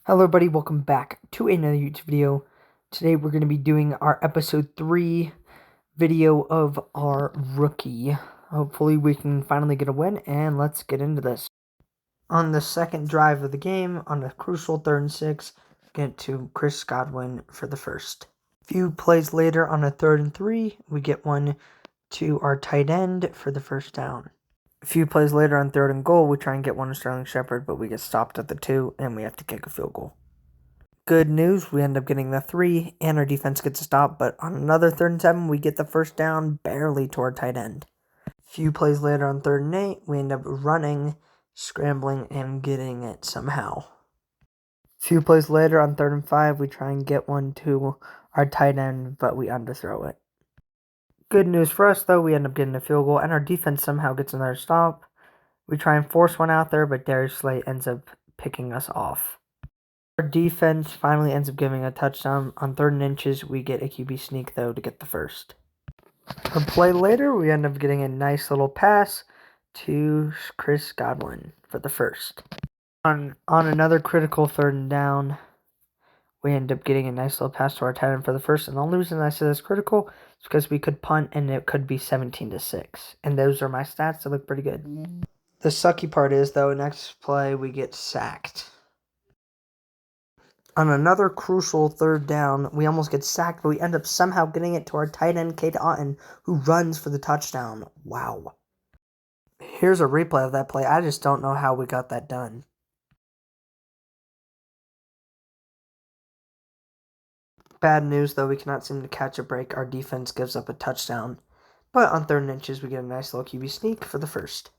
Hello everybody, welcome back to another YouTube video. Today we're going to be doing our episode 3 video of our rookie. Hopefully we can finally get a win, and let's get into this. On the second drive of the game, on a crucial 3rd and 6, get to Chris Godwin for the first. A few plays later, on a 3rd and 3, we get one to our tight end for the first down. A few plays later, on 3rd and goal, we try and get one to Sterling Shepard, but we get stopped at the 2, and we have to kick a field goal. Good news, we end up getting the 3, and our defense gets a stop, but on another 3rd and 7, we get the first down barely to our tight end. A few plays later, on 3rd and 8, we end up running, scrambling, and getting it somehow. A few plays later, on 3rd and 5, we try and get one to our tight end, but we underthrow it. Good news for us, though, we end up getting a field goal, and our defense somehow gets another stop. We try and force one out there, but Darius Slay ends up picking us off. Our defense finally ends up giving a touchdown. On 3rd and inches, we get a QB sneak, though, to get the first. A play later, we end up getting a nice little pass to Chris Godwin for the first. On another critical 3rd and down, we end up getting a nice little pass to our tight end for the first. And the only reason I say that's critical is because we could punt, and it could be 17-6. And those are my stats. They look pretty good. The sucky part is, though, next play, we get sacked. On another crucial 3rd down, we almost get sacked, but we end up somehow getting it to our tight end, Cade Otton, who runs for the touchdown. Wow. Here's a replay of that play. I just don't know how we got that done. Bad news, though, we cannot seem to catch a break. Our defense gives up a touchdown. But on 3rd and inches, we get a nice little QB sneak for the first.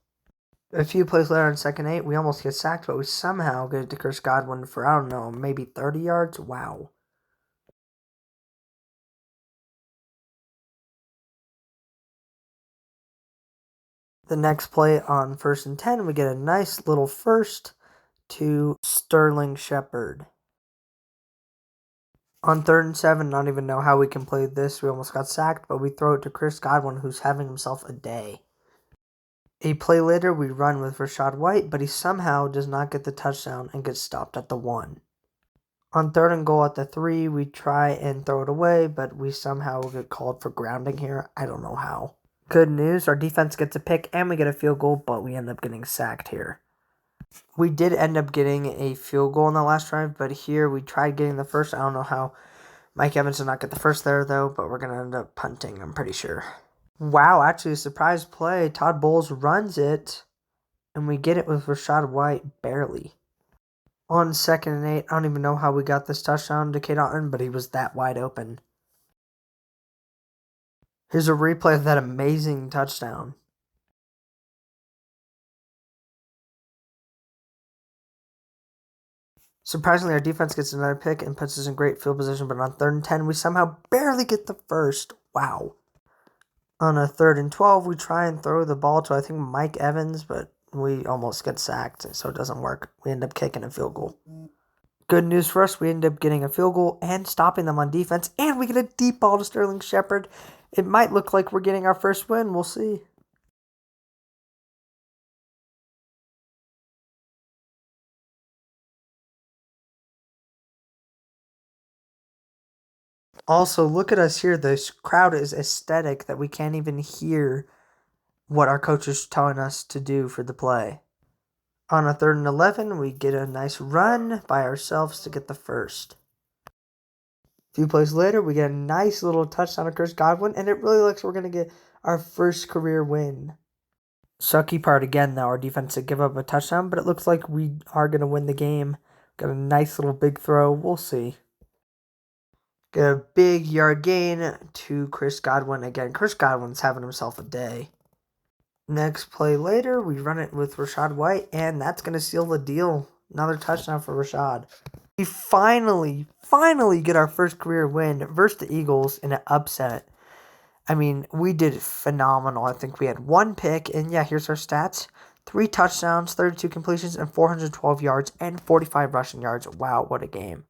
A few plays later on 2nd and 8, we almost get sacked, but we somehow get it to Chris Godwin for, I don't know, maybe 30 yards? Wow. The next play on 1st and 10, we get a nice little first to Sterling Shepard. On 3rd and 7, not even know how we can play this. We almost got sacked, but we throw it to Chris Godwin, who's having himself a day. A play later, we run with Rachaad White, but he somehow does not get the touchdown and gets stopped at the 1. On 3rd and goal at the 3, we try and throw it away, but we somehow get called for grounding here. I don't know how. Good news, our defense gets a pick and we get a field goal, but we end up getting sacked here. We did end up getting a field goal in the last drive, but here we tried getting the first. I don't know how Mike Evans did not get the first there, though, but we're going to end up punting, I'm pretty sure. Wow, actually a surprise play. Todd Bowles runs it, and we get it with Rachaad White barely. On 2nd and 8, I don't even know how we got this touchdown to Cade Otton, but he was that wide open. Here's a replay of that amazing touchdown. Surprisingly, our defense gets another pick and puts us in great field position, but on 3rd and 10, we somehow barely get the first. Wow. On a 3rd and 12, we try and throw the ball to, I think, Mike Evans, but we almost get sacked, so it doesn't work. We end up kicking a field goal. Good news for us, we end up getting a field goal and stopping them on defense, and we get a deep ball to Sterling Shepard. It might look like we're getting our first win. We'll see. Also, look at us here. This crowd is aesthetic that we can't even hear what our coach is telling us to do for the play. On a 3rd and 11, we get a nice run by ourselves to get the first. A few plays later, we get a nice little touchdown to Chris Godwin, and it really looks like we're going to get our first career win. Sucky part again, though, our defense did give up a touchdown, but it looks like we are going to win the game. Got a nice little big throw. We'll see. Get a big yard gain to Chris Godwin. Again, Chris Godwin's having himself a day. Next play later, we run it with Rachaad White, and that's going to seal the deal. Another touchdown for Rachaad. We finally get our first career win versus the Eagles in an upset. I mean, we did phenomenal. I think we had 1 pick, and yeah, here's our stats. 3 touchdowns, 32 completions, and 412 yards, and 45 rushing yards. Wow, what a game.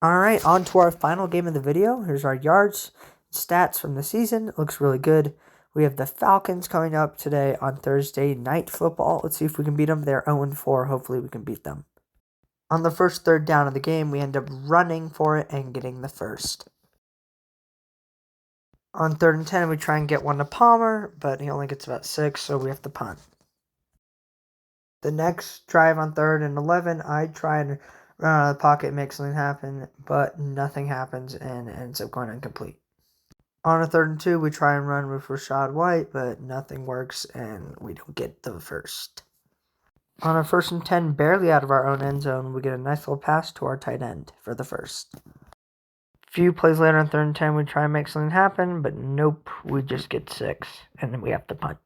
Alright, on to our final game of the video. Here's our yards, stats from the season. It looks really good. We have the Falcons coming up today on Thursday Night Football. Let's see if we can beat them. They're 0-4. Hopefully we can beat them. On the first third down of the game, we end up running for it and getting the first. On 3rd and 10, we try and get one to Palmer, but he only gets about 6, so we have to punt. The next drive on 3rd and 11, I try and run out of the pocket, make something happen, but nothing happens and it ends up going incomplete. On a 3rd and 2, we try and run with Rachaad White, but nothing works and we don't get the first. On a 1st and 10, barely out of our own end zone, we get a nice little pass to our tight end for the first. A few plays later on 3rd and 10, we try and make something happen, but nope, we just get 6, and then we have to punt.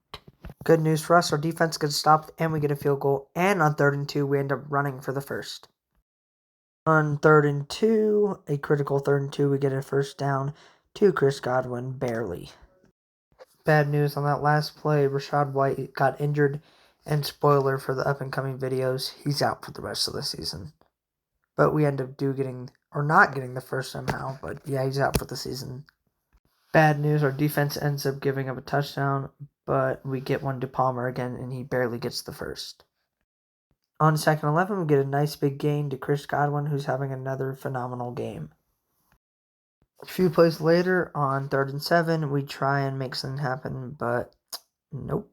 Good news for us, our defense gets stopped, and we get a field goal, and on 3rd and 2, we end up running for the first. On 3rd and 2, a critical 3rd and 2, we get a first down to Chris Godwin, barely. Bad news on that last play, Rachaad White got injured, and spoiler for the up-and-coming videos, he's out for the rest of the season. But we end up not getting the first somehow, but yeah, he's out for the season. Bad news, our defense ends up giving up a touchdown, but we get one to Palmer again, and he barely gets the first. On 2nd and 11, we get a nice big gain to Chris Godwin, who's having another phenomenal game. A few plays later, on 3rd and 7, we try and make something happen, but nope.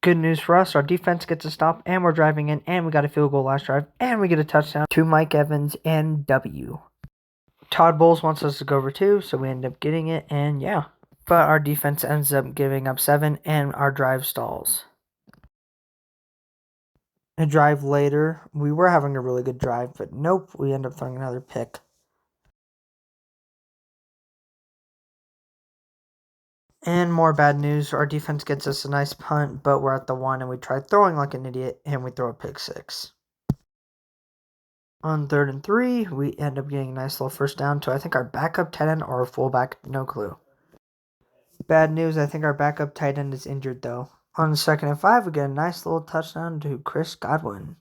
Good news for us, our defense gets a stop, and we're driving in, and we got a field goal last drive, and we get a touchdown to Mike Evans and W. Todd Bowles wants us to go over 2, so we end up getting it, and yeah. But our defense ends up giving up 7, and our drive stalls. A drive later, we were having a really good drive, but nope, we end up throwing another pick. And more bad news, our defense gets us a nice punt, but we're at the 1, and we try throwing like an idiot, and we throw a pick 6. On 3rd and 3, we end up getting a nice little first down to, I think, our backup tight end or fullback, no clue. Bad news, I think our backup tight end is injured, though. On 2nd and 5, we get a nice little touchdown to Chris Godwin.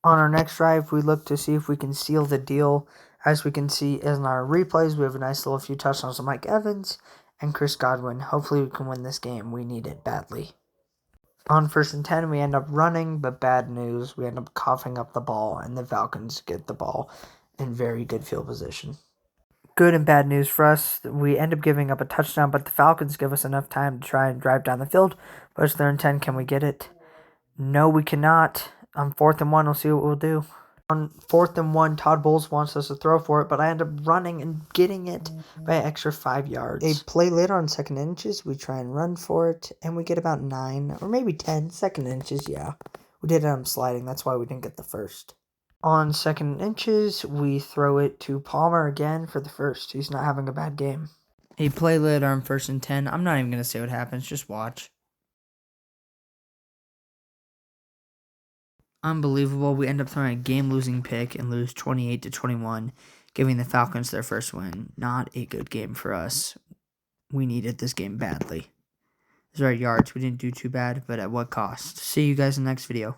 On our next drive, we look to see if we can seal the deal. As we can see in our replays, we have a nice little few touchdowns to Mike Evans and Chris Godwin. Hopefully we can win this game. We need it badly. On 1st and 10, we end up running, but bad news. We end up coughing up the ball, and the Falcons get the ball in very good field position. Good and bad news for us. We end up giving up a touchdown, but the Falcons give us enough time to try and drive down the field. But it's 3rd and 10. Can we get it? No, we cannot. On 4th and 1, we'll see what we'll do. On 4th and 1, Todd Bowles wants us to throw for it, but I end up running and getting it by an extra 5 yards. A play later on 2nd inches, we try and run for it, and we get about 9 or maybe 10 2nd inches, yeah. We did it on sliding, that's why we didn't get the first. On 2nd inches, we throw it to Palmer again for the first. He's not having a bad game. A play later on 1st and 10, I'm not even going to say what happens, just watch. Unbelievable. We end up throwing a game-losing pick and lose 28-21, giving the Falcons their first win. Not a good game for us. We needed this game badly. These are our yards. We didn't do too bad, but at what cost? See you guys in the next video.